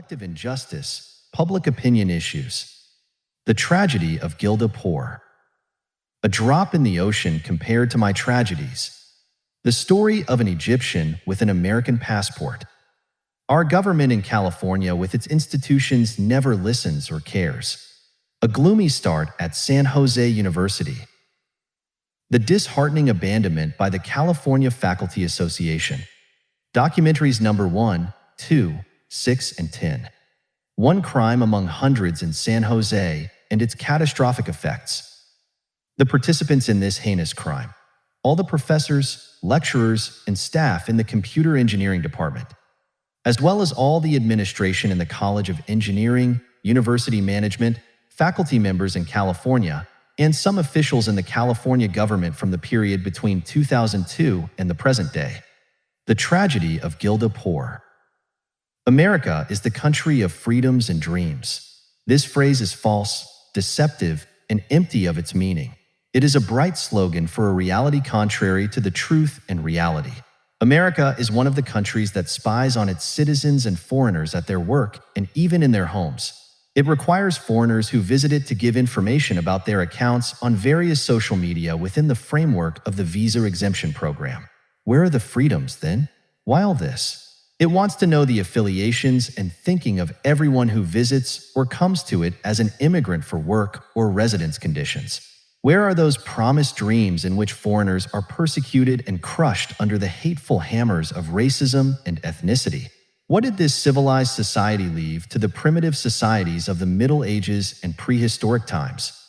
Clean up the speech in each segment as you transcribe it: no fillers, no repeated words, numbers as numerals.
Collective injustice, public opinion issues. The tragedy of Gilda Poor. A drop in the ocean compared to my tragedies. The story of an Egyptian with an American passport. Our government in California with its institutions never listens or cares. A gloomy start at San Jose University. The disheartening abandonment by the California Faculty Association. Documentaries number 1, 2, 6, and 10. One crime among hundreds in San Jose and its catastrophic effects. The participants in this heinous crime. All the professors, lecturers, and staff in the computer engineering department, as well as all the administration in the College of Engineering, University Management, faculty members in California, and some officials in the California government from the period between 2002 and the present day. The tragedy of Gilda Poor. America is the country of freedoms and dreams. This phrase is false, deceptive, and empty of its meaning. It is a bright slogan for a reality contrary to the truth and reality. America is one of the countries that spies on its citizens and foreigners at their work and even in their homes. It requires foreigners who visit it to give information about their accounts on various social media within the framework of the visa exemption program. Where are the freedoms, then? Why all this? It wants to know the affiliations and thinking of everyone who visits or comes to it as an immigrant for work or residence conditions. Where are those promised dreams in which foreigners are persecuted and crushed under the hateful hammers of racism and ethnicity? What did this civilized society leave to the primitive societies of the Middle Ages and prehistoric times?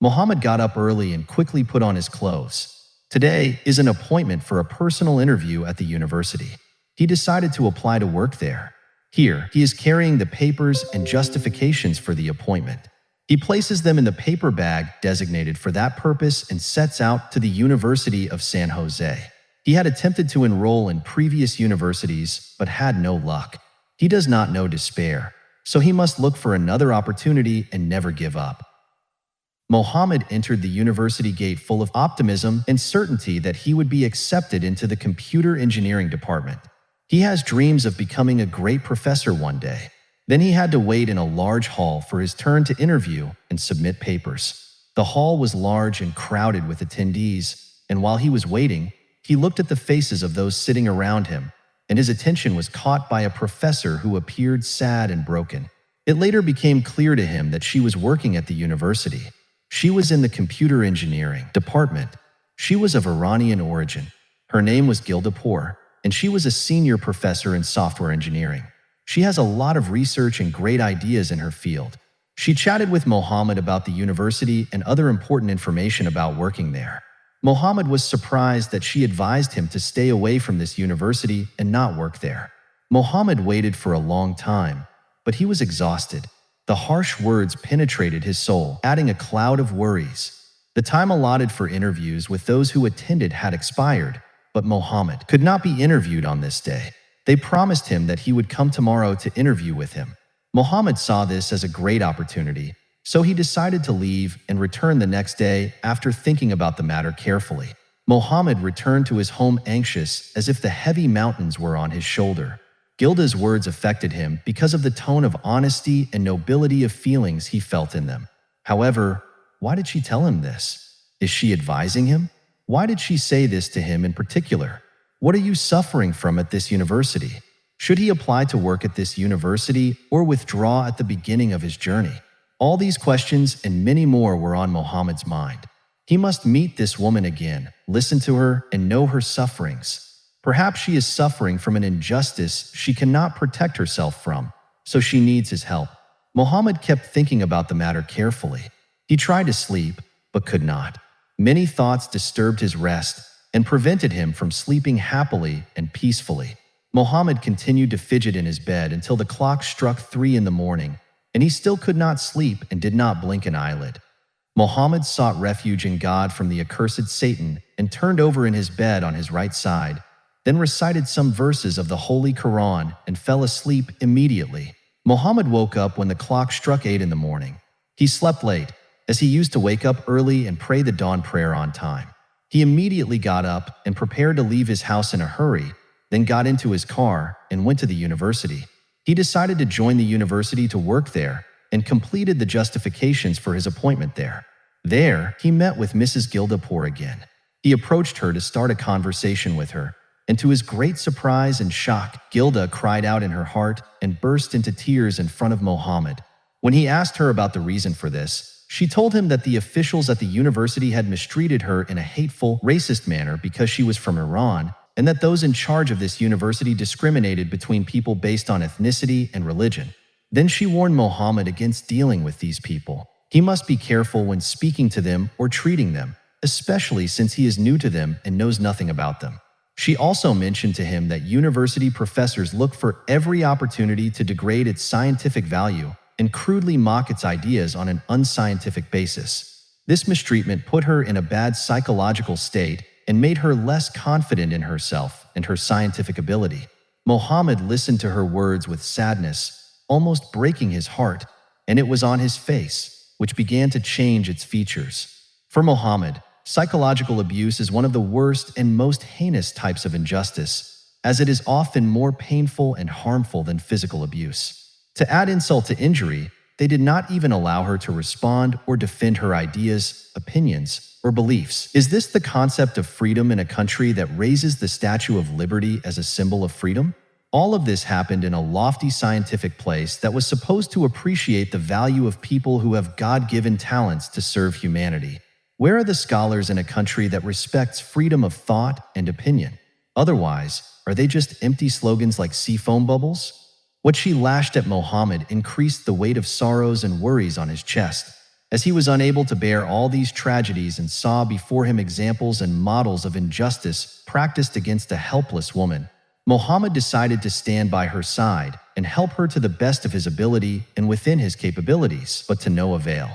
Muhammad got up early and quickly put on his clothes. Today is an appointment for a personal interview at the university. He decided to apply to work there. Here, he is carrying the papers and justifications for the appointment. He places them in the paper bag designated for that purpose and sets out to the University of San Jose. He had attempted to enroll in previous universities, but had no luck. He does not know despair, so he must look for another opportunity and never give up. Muhammad entered the university gate full of optimism and certainty that he would be accepted into the computer engineering department. He has dreams of becoming a great professor one day. Then he had to wait in a large hall for his turn to interview and submit papers. The hall was large and crowded with attendees, and while he was waiting, he looked at the faces of those sitting around him, and his attention was caught by a professor who appeared sad and broken. It later became clear to him that she was working at the university. She was in the computer engineering department. She was of Iranian origin. Her name was Gilda Poor, and she was a senior professor in software engineering. She has a lot of research and great ideas in her field. She chatted with Muhammad about the university and other important information about working there. Muhammad was surprised that she advised him to stay away from this university and not work there. Muhammad waited for a long time, but he was exhausted. The harsh words penetrated his soul, adding a cloud of worries. The time allotted for interviews with those who attended had expired, but Muhammad could not be interviewed on this day. They promised him that he would come tomorrow to interview with him. Muhammad saw this as a great opportunity, so he decided to leave and return the next day after thinking about the matter carefully. Muhammad returned to his home anxious, as if the heavy mountains were on his shoulder. Gilda's words affected him because of the tone of honesty and nobility of feelings he felt in them. However, why did she tell him this? Is she advising him? Why did she say this to him in particular? What are you suffering from at this university? Should he apply to work at this university or withdraw at the beginning of his journey? All these questions and many more were on Muhammad's mind. He must meet this woman again, listen to her, and know her sufferings. Perhaps she is suffering from an injustice she cannot protect herself from, so she needs his help. Muhammad kept thinking about the matter carefully. He tried to sleep, but could not. Many thoughts disturbed his rest and prevented him from sleeping happily and peacefully. Mohammed continued to fidget in his bed until the clock struck 3 in the morning, and he still could not sleep and did not blink an eyelid. Mohammed sought refuge in God from the accursed Satan and turned over in his bed on his right side, then recited some verses of the Holy Quran and fell asleep immediately. Mohammed woke up when the clock struck 8 in the morning. He slept late, as he used to wake up early and pray the dawn prayer on time. He immediately got up and prepared to leave his house in a hurry, then got into his car and went to the university. He decided to join the university to work there and completed the justifications for his appointment there. There, he met with Mrs. Gilda again. He approached her to start a conversation with her, and to his great surprise and shock, Gilda cried out in her heart and burst into tears in front of Mohammed. When he asked her about the reason for this, she told him that the officials at the university had mistreated her in a hateful, racist manner because she was from Iran, and that those in charge of this university discriminated between people based on ethnicity and religion. Then she warned Mohammed against dealing with these people. He must be careful when speaking to them or treating them, especially since he is new to them and knows nothing about them. She also mentioned to him that university professors look for every opportunity to degrade its scientific value and crudely mock its ideas on an unscientific basis. This mistreatment put her in a bad psychological state and made her less confident in herself and her scientific ability. Mohammed listened to her words with sadness, almost breaking his heart, and it was on his face, which began to change its features. For Mohammed, psychological abuse is one of the worst and most heinous types of injustice, as it is often more painful and harmful than physical abuse. To add insult to injury, they did not even allow her to respond or defend her ideas, opinions, or beliefs. Is this the concept of freedom in a country that raises the Statue of Liberty as a symbol of freedom? All of this happened in a lofty scientific place that was supposed to appreciate the value of people who have God-given talents to serve humanity. Where are the scholars in a country that respects freedom of thought and opinion? Otherwise, are they just empty slogans like seafoam bubbles? What she lashed at Mohammed increased the weight of sorrows and worries on his chest, as he was unable to bear all these tragedies and saw before him examples and models of injustice practiced against a helpless woman. Mohammed decided to stand by her side and help her to the best of his ability and within his capabilities, but to no avail.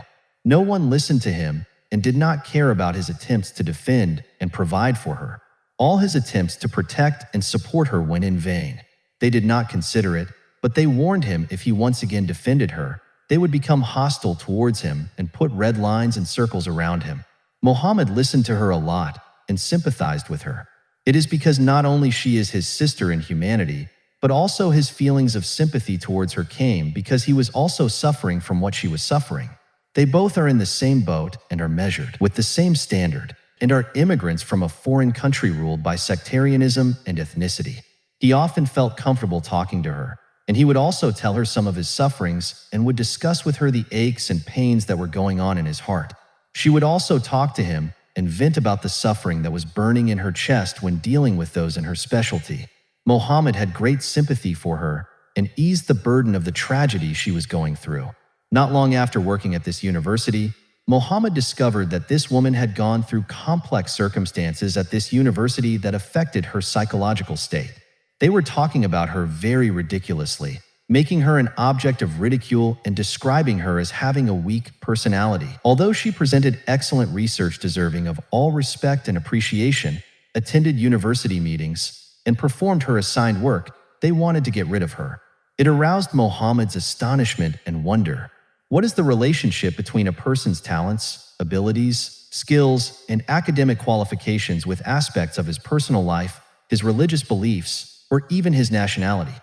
No one listened to him and did not care about his attempts to defend and provide for her. All his attempts to protect and support her went in vain. They did not consider it, but they warned him if he once again defended her, they would become hostile towards him and put red lines and circles around him. Mohammed listened to her a lot and sympathized with her. It is because not only she is his sister in humanity, but also his feelings of sympathy towards her came because he was also suffering from what she was suffering. They both are in the same boat and are measured with the same standard, and are immigrants from a foreign country ruled by sectarianism and ethnicity. He often felt comfortable talking to her, and he would also tell her some of his sufferings and would discuss with her the aches and pains that were going on in his heart. She would also talk to him and vent about the suffering that was burning in her chest when dealing with those in her specialty. Mohammed had great sympathy for her and eased the burden of the tragedy she was going through. Not long after working at this university, Mohammed discovered that this woman had gone through complex circumstances at this university that affected her psychological state. They were talking about her very ridiculously, making her an object of ridicule and describing her as having a weak personality. Although she presented excellent research deserving of all respect and appreciation, attended university meetings, and performed her assigned work, they wanted to get rid of her. It aroused Mohammed's astonishment and wonder. What is the relationship between a person's talents, abilities, skills, and academic qualifications with aspects of his personal life, his religious beliefs, or even his nationality?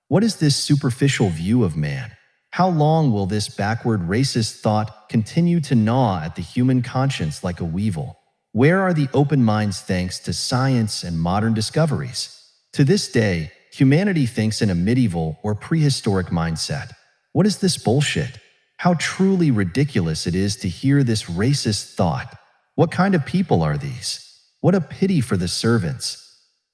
What is this superficial view of man? How long will this backward racist thought continue to gnaw at the human conscience like a weevil? Where are the open minds thanks to science and modern discoveries? To this day, humanity thinks in a medieval or prehistoric mindset. What is this bullshit? How truly ridiculous it is to hear this racist thought. What kind of people are these? What a pity for the servants.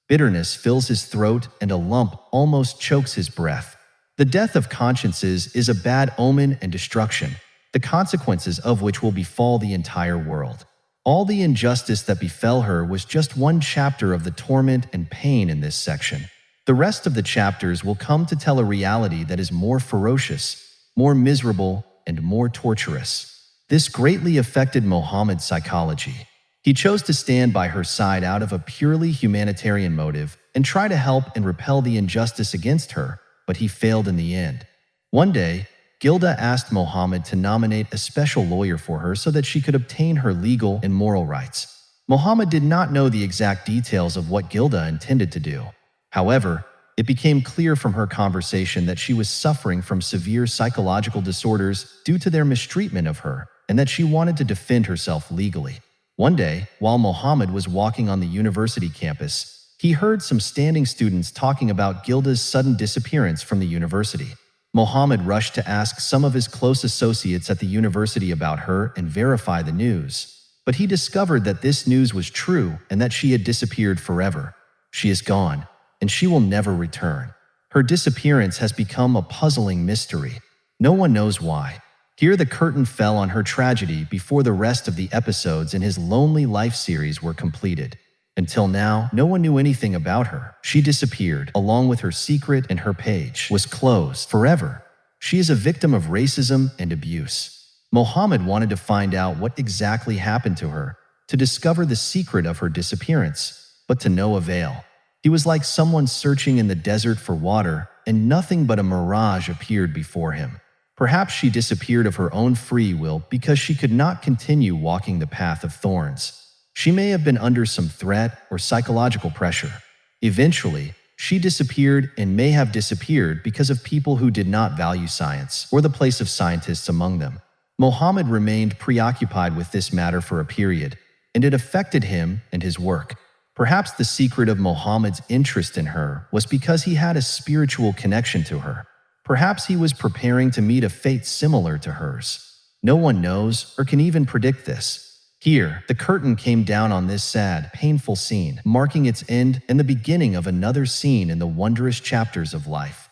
Bitterness fills his throat and a lump almost chokes his breath. The death of consciences is a bad omen and destruction, the consequences of which will befall the entire world. All the injustice that befell her was just one chapter of the torment and pain in this section. The rest of the chapters will come to tell a reality that is more ferocious, more miserable, and more torturous. This greatly affected Mohammed's psychology. He chose to stand by her side out of a purely humanitarian motive and try to help and repel the injustice against her, but he failed in the end. One day, Gilda asked Mohammed to nominate a special lawyer for her so that she could obtain her legal and moral rights. Mohammed did not know the exact details of what Gilda intended to do. However, it became clear from her conversation that she was suffering from severe psychological disorders due to their mistreatment of her, and that she wanted to defend herself legally. One day, while Mohammed was walking on the university campus, he heard some standing students talking about Gilda's sudden disappearance from the university. Mohammed rushed to ask some of his close associates at the university about her and verify the news. But he discovered that this news was true and that she had disappeared forever. She is gone, and she will never return. Her disappearance has become a puzzling mystery. No one knows why. Here the curtain fell on her tragedy before the rest of the episodes in his Lonely Life series were completed. Until now, no one knew anything about her. She disappeared, along with her secret, and her page was closed forever. She is a victim of racism and abuse. Mohammed wanted to find out what exactly happened to her, to discover the secret of her disappearance, but to no avail. He was like someone searching in the desert for water, and nothing but a mirage appeared before him. Perhaps she disappeared of her own free will because she could not continue walking the path of thorns. She may have been under some threat or psychological pressure. Eventually, she disappeared and may have disappeared because of people who did not value science or the place of scientists among them. Mohammed remained preoccupied with this matter for a period, and it affected him and his work. Perhaps the secret of Mohammed's interest in her was because he had a spiritual connection to her. Perhaps he was preparing to meet a fate similar to hers. No one knows or can even predict this. Here, the curtain came down on this sad, painful scene, marking its end and the beginning of another scene in the wondrous chapters of life.